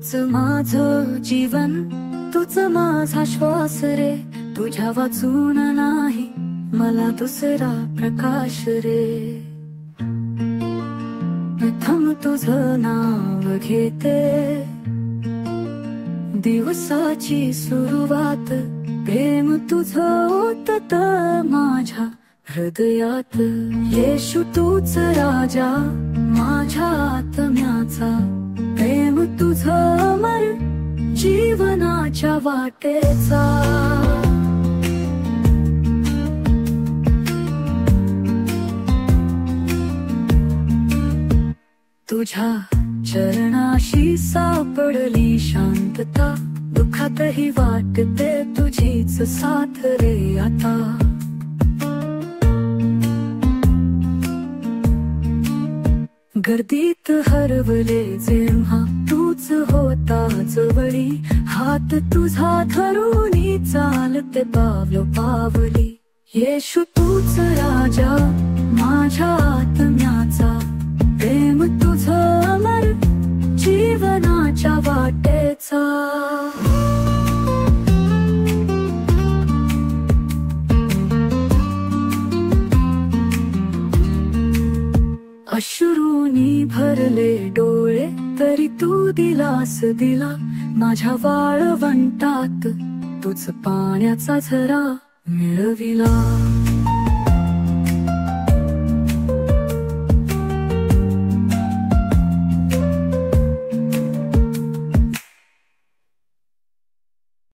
तूच माझं जीवन, तूच माझा श्वास रे, तुझ्या वाचून नाही मला दुसरा प्रकाश रे. प्रथम तुझं नाव घेते, दिवसाची सुरुवात प्रेम तुझं होत माझ्या हृदयात. येशू तूच राजा माझ्या आत्म्याचा, प्रेम तुझं अमर जीवनाच्या वाटेचा. तुझ्या चरणाशी सापडली शांतता, दुःखातही वाटते तुझीच साथ रे आता. गर्दीत हरवले जेव्हा तूच होता जवळी, हात तुझा धरून चालते पावलो पावली. येशू तूच राजा माझ्या आत्म्याचा, प्रेम तुझं अमर जीवनाच्या वाटेचा. अश्रूनी भरले डोळे तरी तू दिलास दिला, माझ्या वाळवंटात तुझ पाण्याचा झरा मिळविला.